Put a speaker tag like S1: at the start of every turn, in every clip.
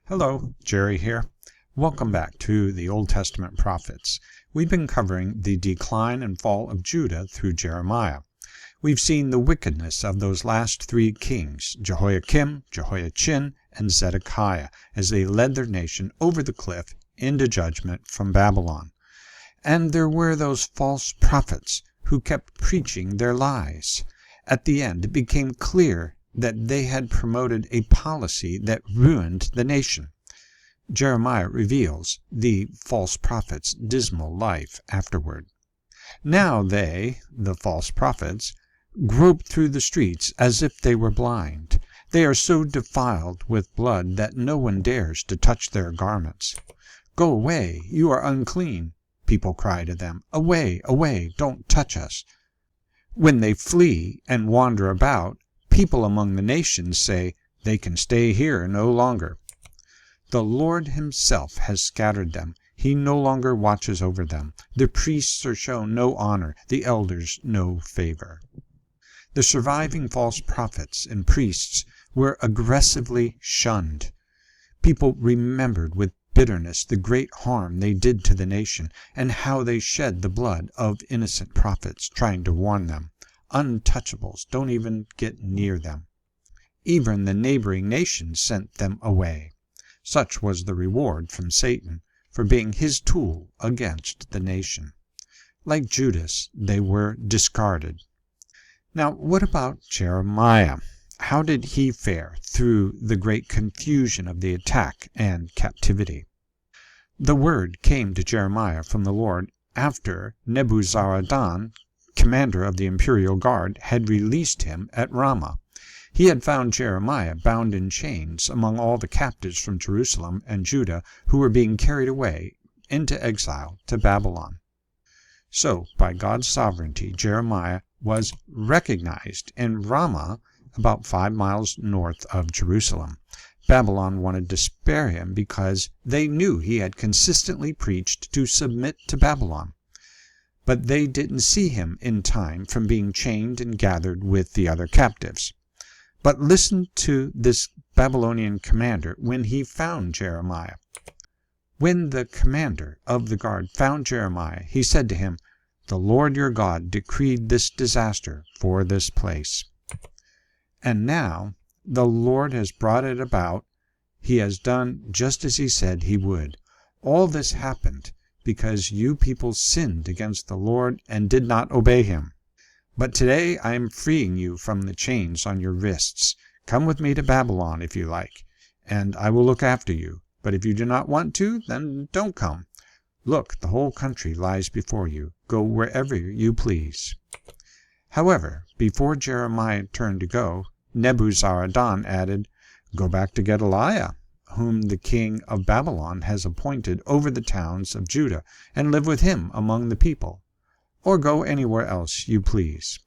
S1: Hello, Jerry here. Welcome back to the Old Testament prophets. We've been covering the decline and fall of Judah through Jeremiah. We've seen the wickedness of those last three kings, Jehoiakim, Jehoiachin, and Zedekiah, as they led their nation over the cliff into judgment from Babylon. And there were those false prophets who kept preaching their lies. At the end, it became clear that they had promoted a policy that ruined the nation. Jeremiah reveals the false prophets' dismal life afterward. Now they, the false prophets, grope through the streets as if they were blind. They are so defiled with blood that no one dares to touch their garments. "Go away, you are unclean," people cry to them. "Away, away, don't touch us." When they flee and wander about, people among the nations say, "They can stay here no longer." The Lord himself has scattered them. He no longer watches over them. The priests are shown no honor, the elders no favor. The surviving false prophets and priests were aggressively shunned. People remembered with bitterness the great harm they did to the nation, and how they shed the blood of innocent prophets trying to warn them. Untouchables, don't even get near them. Even the neighboring nations sent them away. Such was the reward from Satan for being his tool against the nation. Like Judas, they were discarded. Now, what about Jeremiah? How did he fare through the great confusion of the attack and captivity? The word came to Jeremiah from the Lord after Nebuzaradan, commander of the imperial guard, had released him at Ramah. He had found Jeremiah bound in chains among all the captives from Jerusalem and Judah who were being carried away into exile to Babylon. So, by God's sovereignty, Jeremiah was recognized in Ramah, about 5 miles north of Jerusalem. Babylon wanted to spare him because they knew he had consistently preached to submit to Babylon. But they didn't see him in time from being chained and gathered with the other captives. But listen to this Babylonian commander when he found Jeremiah. When the commander of the guard found Jeremiah, he said to him, "The Lord your God decreed this disaster for this place. And now the Lord has brought it about. He has done just as he said he would. All this happened because you people sinned against the Lord and did not obey him. But today I am freeing you from the chains on your wrists. Come with me to Babylon if you like, and I will look after you. But if you do not want to, then don't come. Look, the whole country lies before you. Go wherever you please." However, before Jeremiah turned to go, Nebuzaradan added, "Go back to Gedaliah, whom the king of Babylon has appointed over the towns of Judah, and live with him among the people. Or go anywhere else you please."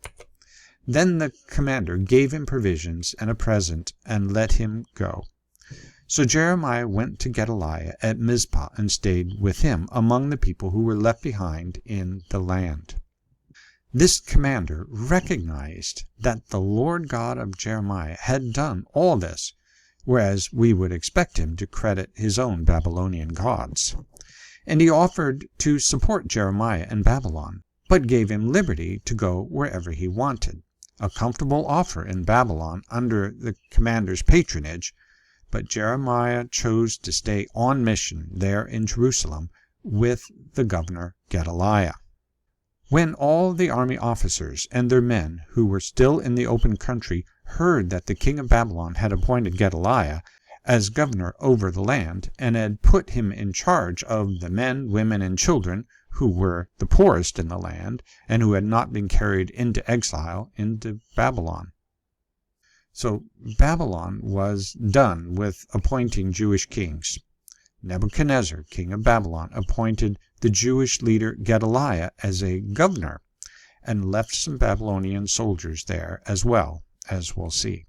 S1: Then the commander gave him provisions and a present, and let him go. So Jeremiah went to Gedaliah at Mizpah and stayed with him among the people who were left behind in the land. This commander recognized that the Lord God of Jeremiah had done all this, whereas we would expect him to credit his own Babylonian gods. And he offered to support Jeremiah in Babylon, but gave him liberty to go wherever he wanted. A comfortable offer in Babylon under the commander's patronage, but Jeremiah chose to stay on mission there in Jerusalem with the governor Gedaliah. When all the army officers and their men who were still in the open country heard that the king of Babylon had appointed Gedaliah as governor over the land, and had put him in charge of the men, women, and children who were the poorest in the land, and who had not been carried into exile into Babylon. So Babylon was done with appointing Jewish kings. Nebuchadnezzar, king of Babylon, appointed the Jewish leader Gedaliah as a governor, and left some Babylonian soldiers there as well, as we'll see.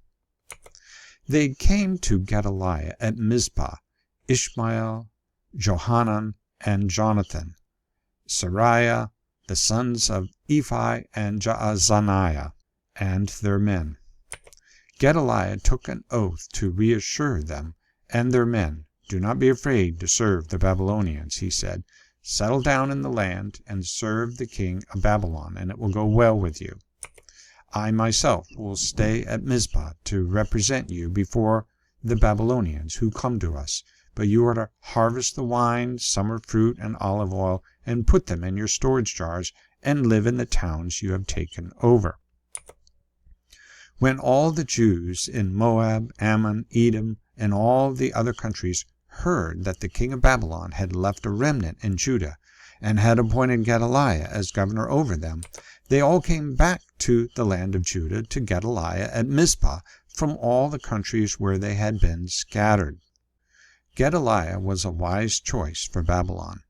S1: They came to Gedaliah at Mizpah, Ishmael, Johanan, and Jonathan, Sariah, the sons of Ephi and Jaazaniah, and their men. Gedaliah took an oath to reassure them and their men "Do not be afraid to serve the Babylonians," he said. "Settle down in the land and serve the king of Babylon, and it will go well with you. I myself will stay at Mizpah to represent you before the Babylonians who come to us, but you are to harvest the wine, summer fruit, and olive oil, and put them in your storage jars, and live in the towns you have taken over." When all the Jews in Moab, Ammon, Edom, and all the other countries heard that the king of Babylon had left a remnant in Judah and had appointed Gedaliah as governor over them, they all came back to the land of Judah to Gedaliah at Mizpah from all the countries where they had been scattered. Gedaliah was a wise choice for Babylon.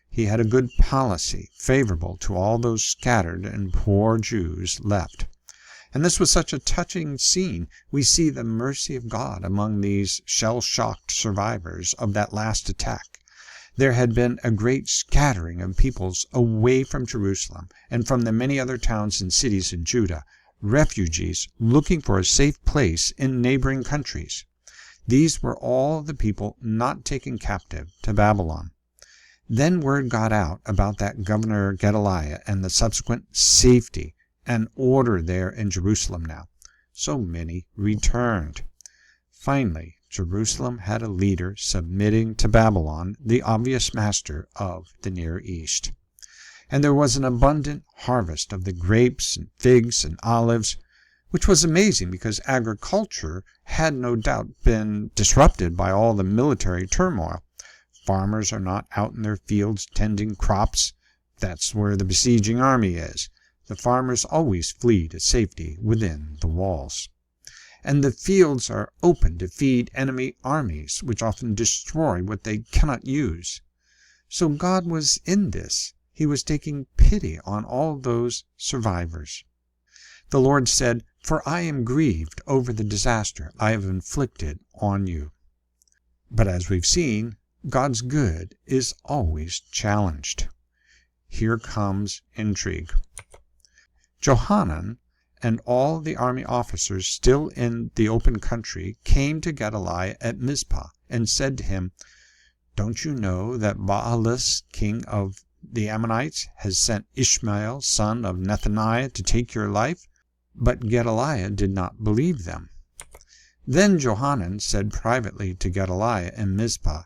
S1: He had a good policy, favorable to all those scattered and poor Jews left. And this was such a touching scene. We see the mercy of God among these shell-shocked survivors of that last attack. There had been a great scattering of peoples away from Jerusalem and from the many other towns and cities in Judah, refugees looking for a safe place in neighboring countries. These were all the people not taken captive to Babylon. Then word got out about that governor Gedaliah and the subsequent safety and order there in Jerusalem now. So many returned. Finally, Jerusalem had a leader submitting to Babylon, the obvious master of the Near East. And there was an abundant harvest of the grapes and figs and olives, which was amazing because agriculture had no doubt been disrupted by all the military turmoil. Farmers are not out in their fields tending crops. That's where the besieging army is. The farmers always flee to safety within the walls. And the fields are open to feed enemy armies, which often destroy what they cannot use. So God was in this. He was taking pity on all those survivors. The Lord said, "For I am grieved over the disaster I have inflicted on you." But as we've seen, God's good is always challenged. Here comes intrigue. Johanan and all the army officers still in the open country came to Gedaliah at Mizpah and said to him, "Don't you know that Baalis, king of the Ammonites, has sent Ishmael, son of Nethaniah, to take your life?" But Gedaliah did not believe them. Then Johanan said privately to Gedaliah in Mizpah,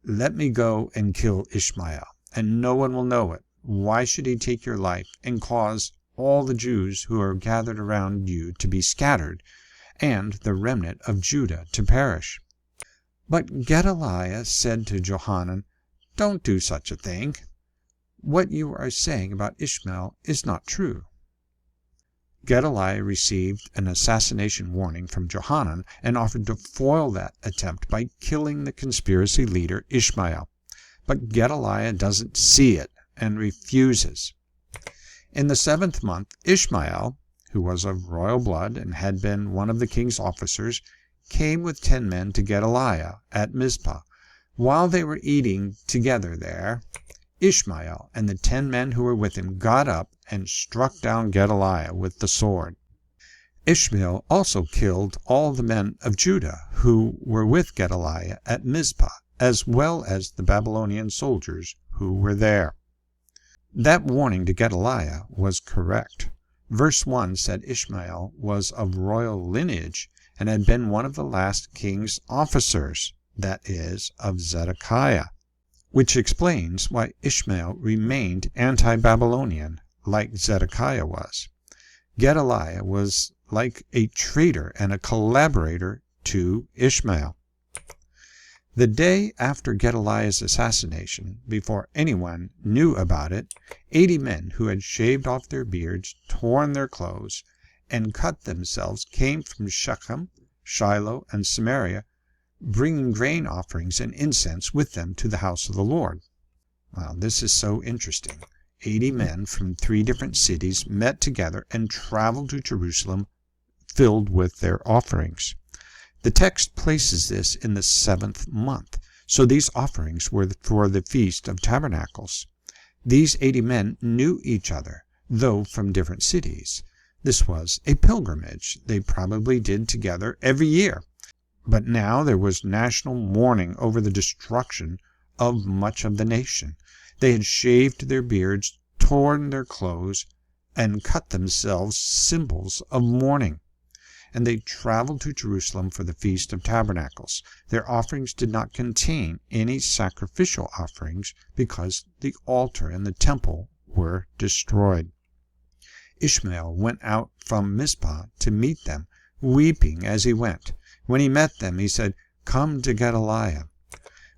S1: "Let me go and kill Ishmael, and no one will know it. Why should he take your life and cause all the Jews who are gathered around you to be scattered, and the remnant of Judah to perish?" But Gedaliah said to Johanan, "Don't do such a thing. What you are saying about Ishmael is not true." Gedaliah received an assassination warning from Johanan and offered to foil that attempt by killing the conspiracy leader Ishmael. But Gedaliah doesn't see it and refuses. In the 7th month, Ishmael, who was of royal blood and had been one of the king's officers, came with 10 men to Gedaliah at Mizpah. While they were eating together there, Ishmael and the 10 men who were with him got up and struck down Gedaliah with the sword. Ishmael also killed all the men of Judah who were with Gedaliah at Mizpah, as well as the Babylonian soldiers who were there. That warning to Gedaliah was correct. Verse 1 said Ishmael was of royal lineage and had been one of the last king's officers, that is, of Zedekiah, which explains why Ishmael remained anti-Babylonian like Zedekiah was. Gedaliah was like a traitor and a collaborator to Ishmael. The day after Gedaliah's assassination, before anyone knew about it, 80 men who had shaved off their beards, torn their clothes, and cut themselves came from Shechem, Shiloh, and Samaria, bringing grain offerings and incense with them to the house of the Lord. Well, this is so interesting. 80 men from 3 different cities met together and traveled to Jerusalem filled with their offerings. The text places this in the 7th month, so these offerings were for the Feast of Tabernacles. These 80 men knew each other, though from different cities. This was a pilgrimage they probably did together every year. But now there was national mourning over the destruction of much of the nation. They had shaved their beards, torn their clothes, and cut themselves symbols of mourning. And they traveled to Jerusalem for the Feast of Tabernacles. Their offerings did not contain any sacrificial offerings because the altar and the temple were destroyed. Ishmael went out from Mizpah to meet them, weeping as he went. When he met them, he said, "Come to Gedaliah."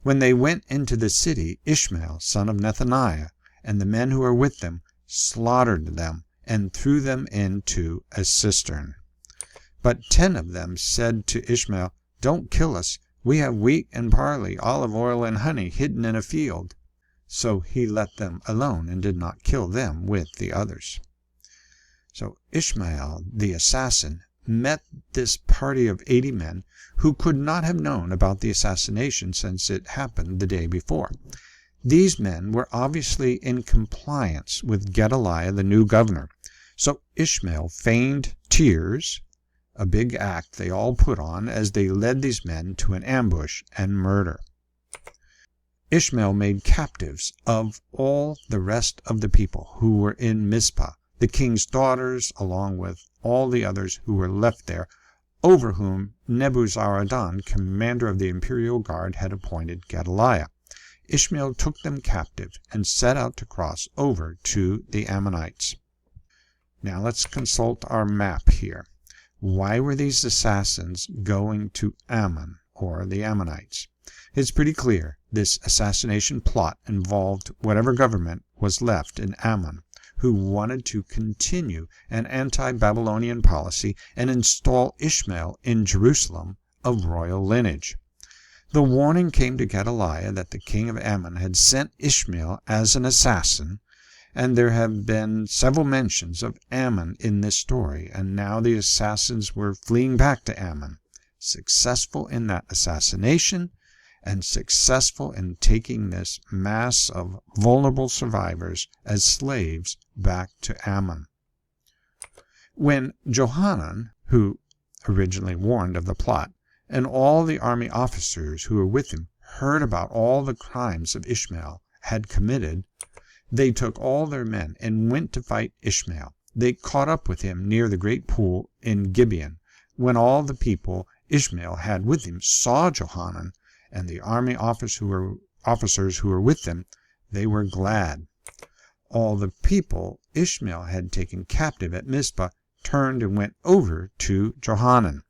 S1: When they went into the city, Ishmael, son of Nethaniah, and the men who were with them, slaughtered them and threw them into a cistern. But 10 of them said to Ishmael, "Don't kill us. We have wheat and barley, olive oil and honey hidden in a field." So he let them alone and did not kill them with the others. So Ishmael, the assassin, met this party of 80 men who could not have known about the assassination since it happened the day before. These men were obviously in compliance with Gedaliah, the new governor. So Ishmael feigned tears, a big act they all put on as they led these men to an ambush and murder. Ishmael made captives of all the rest of the people who were in Mizpah, the king's daughters, along with all the others who were left there, over whom Nebuzaradan, commander of the imperial guard, had appointed Gedaliah. Ishmael took them captive and set out to cross over to the Ammonites. Now let's consult our map here. Why were these assassins going to Ammon, or the Ammonites? It's pretty clear this assassination plot involved whatever government was left in Ammon, who wanted to continue an anti-Babylonian policy and install Ishmael in Jerusalem of royal lineage. The warning came to Gedaliah that the king of Ammon had sent Ishmael as an assassin, and there have been several mentions of Ammon in this story, and now the assassins were fleeing back to Ammon, successful in that assassination and successful in taking this mass of vulnerable survivors as slaves back to Ammon. When Johanan, who originally warned of the plot, and all the army officers who were with him heard about all the crimes of Ishmael had committed, they took all their men and went to fight Ishmael. They caught up with him near the great pool in Gibeon. When all the people Ishmael had with him saw Johanan and the army officers who were with them, they were glad. All the people Ishmael had taken captive at Mizpah turned and went over to Johanan.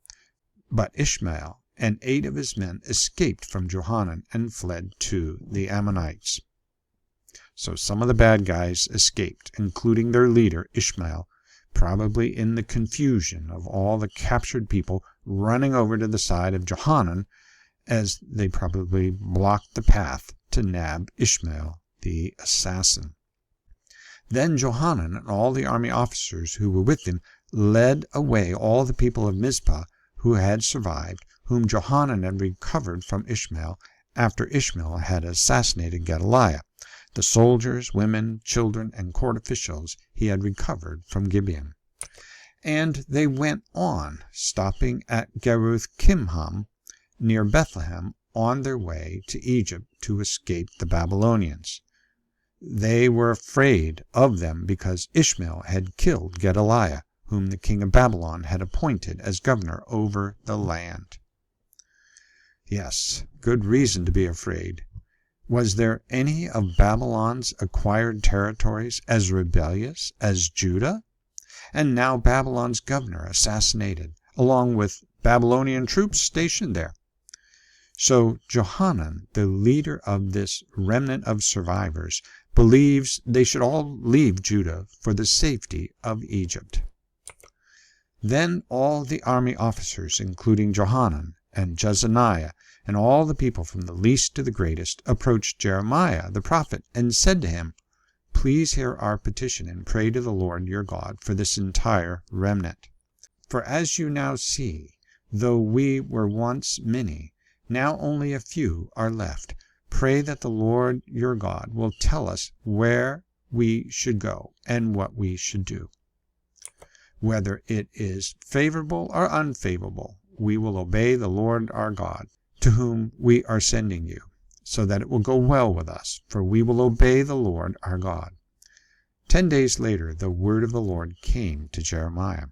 S1: But Ishmael and 8 of his men escaped from Johanan and fled to the Ammonites. So some of the bad guys escaped, including their leader Ishmael, probably in the confusion of all the captured people running over to the side of Johanan, as they probably blocked the path to nab Ishmael, the assassin. Then Johanan and all the army officers who were with him led away all the people of Mizpah who had survived, whom Johanan had recovered from Ishmael after Ishmael had assassinated Gedaliah. The soldiers, women, children, and court officials he had recovered from Gibeon. And they went on, stopping at Geruth-Kimham, near Bethlehem, on their way to Egypt to escape the Babylonians. They were afraid of them because Ishmael had killed Gedaliah, whom the king of Babylon had appointed as governor over the land. Yes, good reason to be afraid. Was there any of Babylon's acquired territories as rebellious as Judah? And now Babylon's governor assassinated, along with Babylonian troops stationed there. So Johanan, the leader of this remnant of survivors, believes they should all leave Judah for the safety of Egypt. Then all the army officers, including Johanan and Jezaniah, and all the people from the least to the greatest, approached Jeremiah the prophet and said to him, "Please hear our petition and pray to the Lord your God for this entire remnant. For as you now see, though we were once many, now only a few are left. Pray that the Lord your God will tell us where we should go and what we should do. Whether it is favorable or unfavorable, we will obey the Lord our God, to whom we are sending you, so that it will go well with us, for we will obey the Lord our God." 10 days later the word of the Lord came to Jeremiah.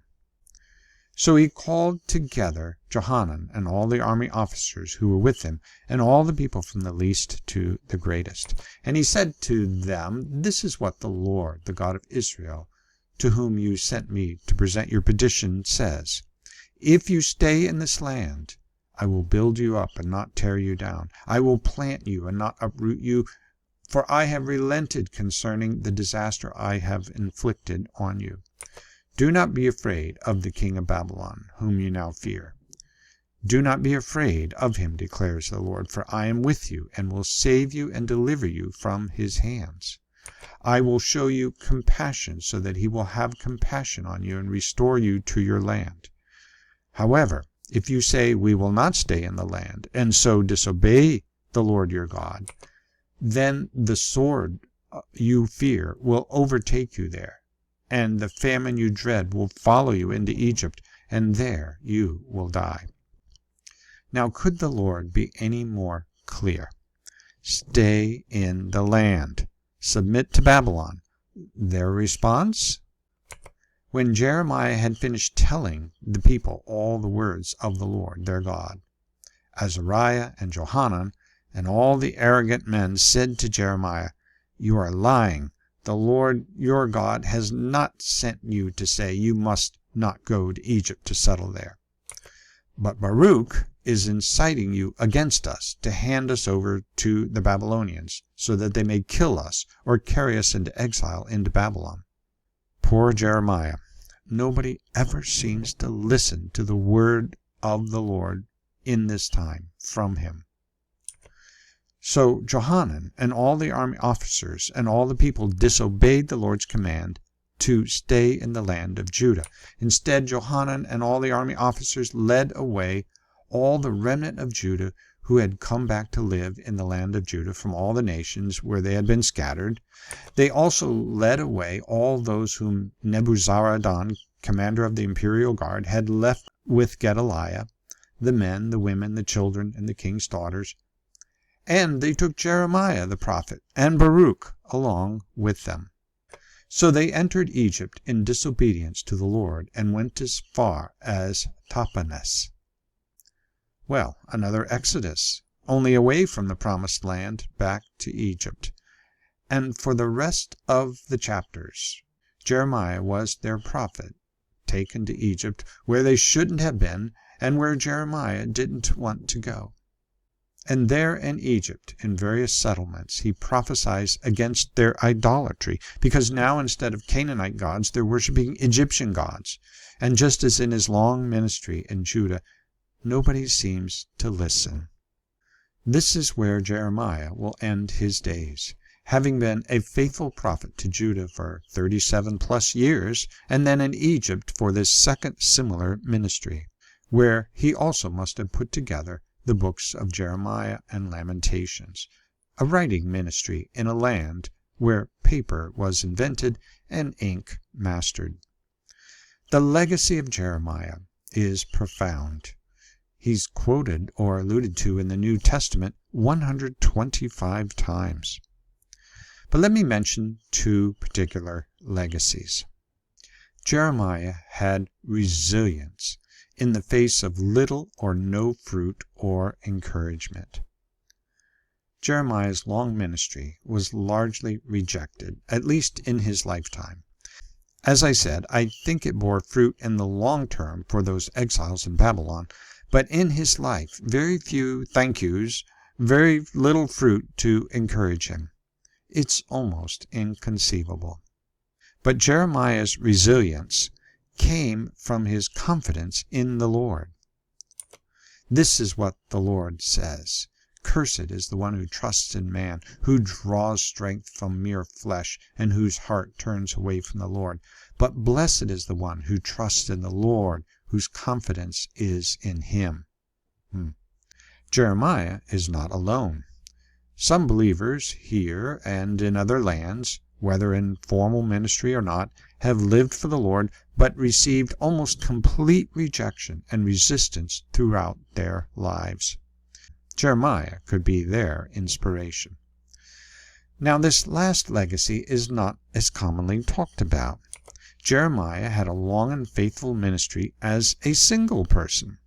S1: So he called together Johanan and all the army officers who were with him, and all the people from the least to the greatest. And he said to them, "This is what the Lord, the God of Israel, to whom you sent me to present your petition, says. If you stay in this land, I will build you up and not tear you down. I will plant you and not uproot you, for I have relented concerning the disaster I have inflicted on you. Do not be afraid of the king of Babylon, whom you now fear. Do not be afraid of him, declares the Lord, for I am with you and will save you and deliver you from his hands. I will show you compassion so that he will have compassion on you and restore you to your land. However, if you say, 'We will not stay in the land,' and so disobey the Lord your God, then the sword you fear will overtake you there, and the famine you dread will follow you into Egypt, and there you will die." Now could the Lord be any more clear? Stay in the land. Submit to Babylon. Their response? When Jeremiah had finished telling the people all the words of the Lord their God, Azariah and Johanan and all the arrogant men said to Jeremiah, "You are lying. The Lord your God has not sent you to say you must not go to Egypt to settle there. But Baruch is inciting you against us to hand us over to the Babylonians, so that they may kill us or carry us into exile into Babylon." Poor Jeremiah. Nobody ever seems to listen to the word of the Lord in this time from him. So Johanan and all the army officers and all the people disobeyed the Lord's command to stay in the land of Judah. Instead, Johanan and all the army officers led away all the remnant of Judah who had come back to live in the land of Judah from all the nations where they had been scattered. They also led away all those whom Nebuzaradan, commander of the imperial guard, had left with Gedaliah, the men, the women, the children, and the king's daughters. And they took Jeremiah the prophet and Baruch along with them. So they entered Egypt in disobedience to the Lord and went as far as Tahpanhes. Well, another exodus, only away from the promised land, back to Egypt. And for the rest of the chapters, Jeremiah was their prophet, taken to Egypt, where they shouldn't have been, and where Jeremiah didn't want to go. And there in Egypt, in various settlements, he prophesies against their idolatry, because now instead of Canaanite gods, they're worshiping Egyptian gods. And just as in his long ministry in Judah, nobody seems to listen. This is where Jeremiah will end his days, having been a faithful prophet to Judah for 37 plus years, and then in Egypt for this second similar ministry, where he also must have put together the books of Jeremiah and Lamentations, a writing ministry in a land where paper was invented and ink mastered. The legacy of Jeremiah is profound. He's quoted or alluded to in the New Testament 125 times. But let me mention two particular legacies. Jeremiah had resilience in the face of little or no fruit or encouragement. Jeremiah's long ministry was largely rejected, at least in his lifetime. As I said, I think it bore fruit in the long term for those exiles in Babylon, but in his life, very few thank yous, very little fruit to encourage him. It's almost inconceivable. But Jeremiah's resilience came from his confidence in the Lord. This is what the Lord says: "Cursed is the one who trusts in man, who draws strength from mere flesh, and whose heart turns away from the Lord. But blessed is the one who trusts in the Lord, whose confidence is in him." Jeremiah is not alone. Some believers here and in other lands whether in formal ministry or not, have lived for the Lord, but received almost complete rejection and resistance throughout their lives. Jeremiah could be their inspiration. Now, this last legacy is not as commonly talked about. Jeremiah had a long and faithful ministry as a single person.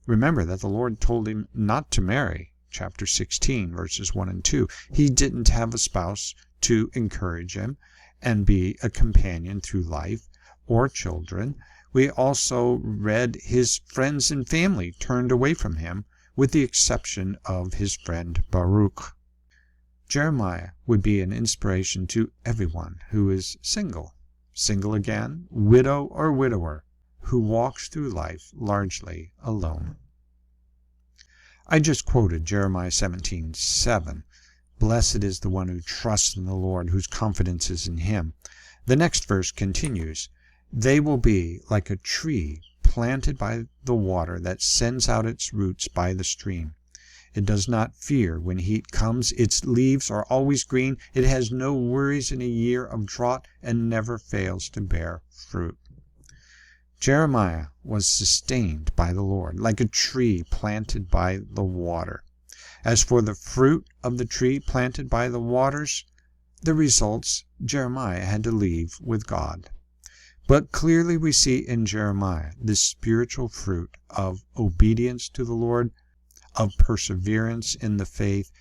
S1: Remember that the Lord told him not to marry, chapter 16, verses 1 and 2. He didn't have a spouse to encourage him and be a companion through life, or children. We also read his friends and family turned away from him, with the exception of his friend Baruch. Jeremiah would be an inspiration to everyone who is single again, widow or widower, who walks through life largely alone. I just quoted Jeremiah 17:7. Blessed is the one who trusts in the Lord, whose confidence is in him. The next verse continues, they will be like a tree planted by the water that sends out its roots by the stream. It does not fear when heat comes. Its leaves are always green. It has no worries in a year of drought and never fails to bear fruit. Jeremiah was sustained by the Lord, like a tree planted by the water. As for the fruit of the tree planted by the waters, the results Jeremiah had to leave with God. But clearly we see in Jeremiah the spiritual fruit of obedience to the Lord, of perseverance in the faith,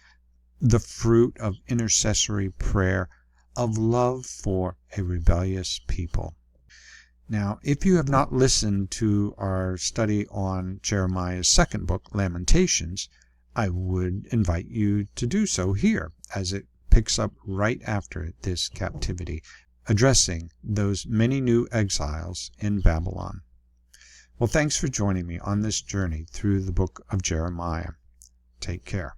S1: the fruit of intercessory prayer, of love for a rebellious people. Now, if you have not listened to our study on Jeremiah's second book, Lamentations, I would invite you to do so here, as it picks up right after this captivity, addressing those many new exiles in Babylon. Well, thanks for joining me on this journey through the book of Jeremiah. Take care.